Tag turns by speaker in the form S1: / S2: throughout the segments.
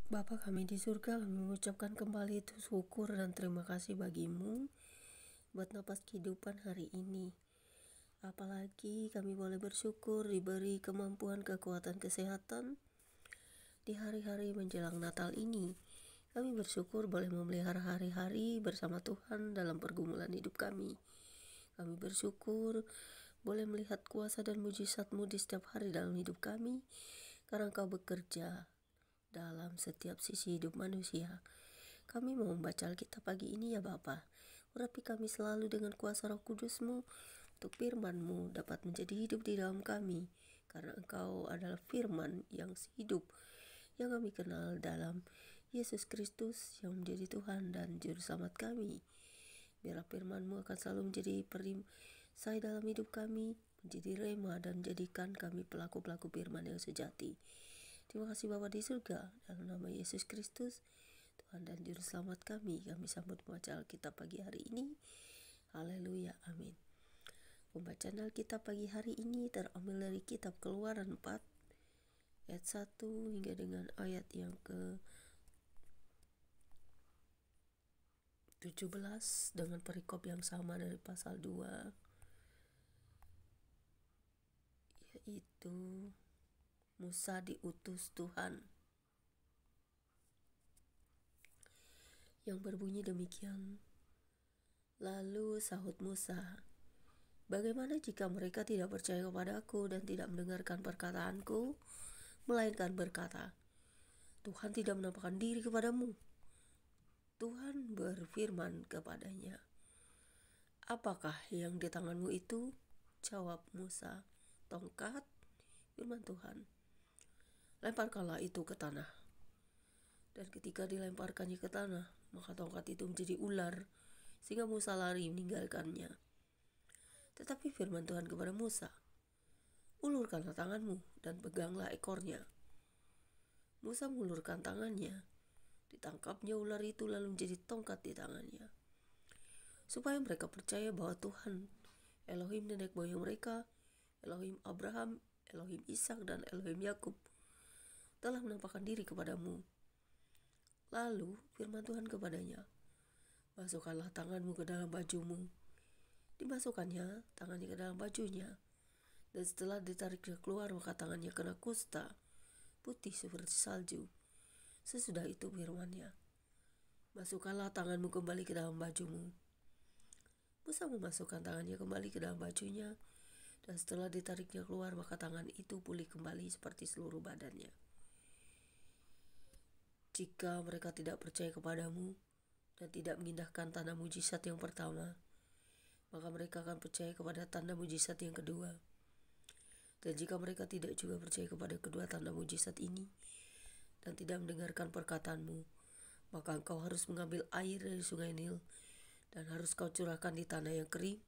S1: Bapa kami di surga, kami mengucapkan kembali itu syukur dan terima kasih bagimu buat napas kehidupan hari ini. Apalagi kami boleh bersyukur diberi kemampuan, kekuatan, kesehatan di hari-hari menjelang Natal ini. Kami bersyukur boleh memelihara hari-hari bersama Tuhan dalam pergumulan hidup kami. Kami bersyukur boleh melihat kuasa dan mujizat-Mu di setiap hari dalam hidup kami, karena Engkau bekerja dalam setiap sisi hidup manusia. Kami mau membaca Alkitab pagi ini ya Bapa. Urapi kami selalu dengan kuasa Roh Kudus-Mu, untuk firman-Mu dapat menjadi hidup di dalam kami, karena Engkau adalah firman yang hidup, yang kami kenal dalam Yesus Kristus yang menjadi Tuhan dan Juru Selamat kami. Biarlah firman-Mu akan selalu menjadi perisai dalam hidup kami, menjadi rema dan menjadikan kami pelaku-pelaku firman yang sejati. Terima kasih Bapa di surga, dalam nama Yesus Kristus, Tuhan dan Juru Selamat kami sambut membaca Alkitab pagi hari ini. Haleluya, amin. Pembacaan Alkitab pagi hari ini terambil dari kitab Keluaran 4 ayat 1 hingga dengan ayat yang ke 17 dengan perikop yang sama dari pasal 2, yaitu Musa diutus Tuhan, yang berbunyi demikian. Lalu sahut Musa, "Bagaimana jika mereka tidak percaya kepadaku dan tidak mendengarkan perkataanku, melainkan berkata, Tuhan tidak menampakkan diri kepadamu?" Tuhan berfirman kepadanya, "Apakah yang di tanganmu itu?" Jawab Musa, "Tongkat." Firman Tuhan, "Lemparkanlah itu ke tanah." Dan ketika dilemparkannya ke tanah, maka tongkat itu menjadi ular, sehingga Musa lari meninggalkannya. Tetapi firman Tuhan kepada Musa, "Ulurkanlah tanganmu dan peganglah ekornya." Musa mengulurkan tangannya, ditangkapnya ular itu lalu menjadi tongkat di tangannya. Supaya mereka percaya bahwa Tuhan, Elohim nenek moyang mereka, Elohim Abraham, Elohim Ishak dan Elohim Yakub, telah menampakkan diri kepadamu. Lalu firman Tuhan kepadanya, "Masukkanlah tanganmu ke dalam bajumu." Dimasukkannya tangannya ke dalam bajunya, dan setelah ditariknya keluar, maka tangannya kena kusta, putih seperti salju. Sesudah itu firman-Nya, "Masukkanlah tanganmu kembali ke dalam bajumu." Musa memasukkan tangannya kembali ke dalam bajunya, dan setelah ditariknya keluar, maka tangan itu pulih kembali seperti seluruh badannya. Jika mereka tidak percaya kepadamu dan tidak mengindahkan tanda mujizat yang pertama, maka mereka akan percaya kepada tanda mujizat yang kedua. Dan jika mereka tidak juga percaya kepada kedua tanda mujizat ini dan tidak mendengarkan perkataanmu, maka engkau harus mengambil air dari sungai Nil dan harus kau curahkan di tanah yang kering.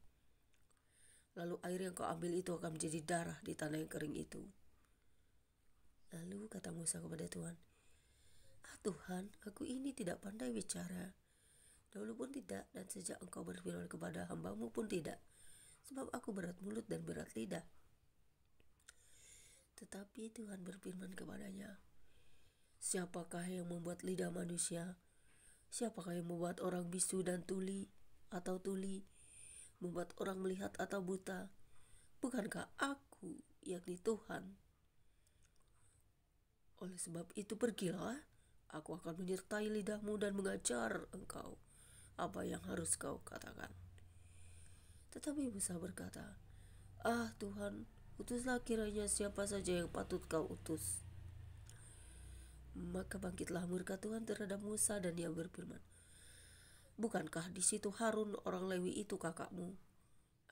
S1: Lalu air yang kau ambil itu akan menjadi darah di tanah yang kering itu. Lalu kata Musa kepada Tuhan, Tuhan, aku ini tidak pandai bicara. Dahulu pun tidak, dan sejak engkau berfirman kepada hambamu pun tidak, sebab aku berat mulut dan berat lidah." Tetapi Tuhan berfirman kepadanya, "Siapakah yang membuat lidah manusia? Siapakah yang membuat orang bisu dan tuli atau tuli, membuat orang melihat atau buta? Bukankah aku, yakni Tuhan? Oleh sebab itu pergilah, aku akan menyertai lidahmu dan mengajar engkau apa yang harus kau katakan." Tetapi Musa berkata, Tuhan, utuslah kiranya siapa saja yang patut kau utus." Maka bangkitlah murka Tuhan terhadap Musa dan ia berfirman, "Bukankah di situ Harun orang Lewi itu kakakmu?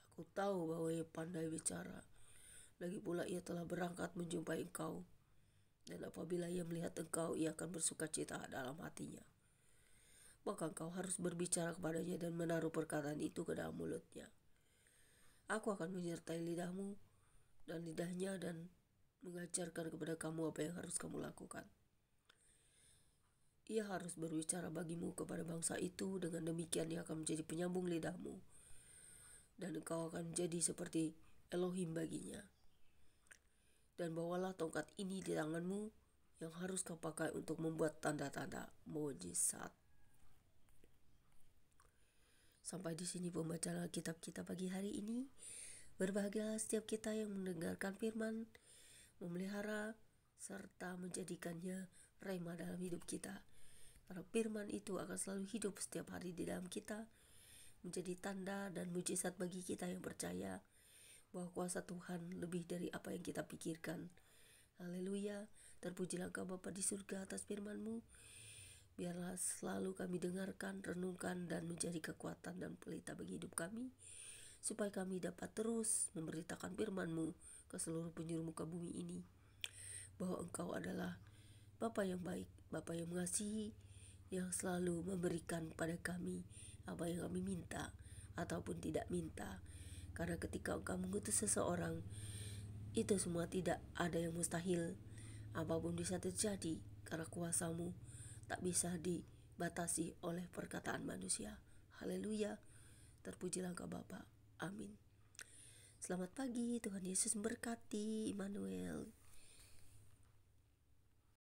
S1: Aku tahu bahwa ia pandai bicara. Lagi pula ia telah berangkat menjumpai engkau. Dan apabila ia melihat engkau, ia akan bersuka cita dalam hatinya. Maka engkau harus berbicara kepadanya dan menaruh perkataan itu ke dalam mulutnya. Aku akan menyertai lidahmu dan lidahnya dan mengajarkan kepada kamu apa yang harus kamu lakukan. Ia harus berbicara bagimu kepada bangsa itu, dengan demikian ia akan menjadi penyambung lidahmu, dan engkau akan menjadi seperti Elohim baginya. Dan bawalah tongkat ini di tanganmu, yang harus kau pakai untuk membuat tanda-tanda mujizat. Sampai di sini pembacaan Alkitab kita pagi hari ini. Berbahagialah setiap kita yang mendengarkan firman, memelihara, serta menjadikannya rema dalam hidup kita. Karena firman itu akan selalu hidup setiap hari di dalam kita, menjadi tanda dan mujizat bagi kita yang percaya bahwa kuasa Tuhan lebih dari apa yang kita pikirkan. Haleluya, terpujilah Engkau Bapa di surga atas firman-Mu. Biarlah selalu kami dengarkan, renungkan, dan menjadi kekuatan dan pelita bagi hidup kami, supaya kami dapat terus memberitakan firman-Mu ke seluruh penjuru muka bumi ini, bahwa Engkau adalah Bapa yang baik, Bapa yang mengasihi, yang selalu memberikan pada kami apa yang kami minta ataupun tidak minta. Karena ketika Engkau mengutus seseorang, itu semua tidak ada yang mustahil. Apapun bisa terjadi karena kuasa-Mu tak bisa dibatasi oleh perkataan manusia. Haleluya, terpujilah Engkau Bapa. Amin. Selamat pagi, Tuhan Yesus memberkati. Immanuel.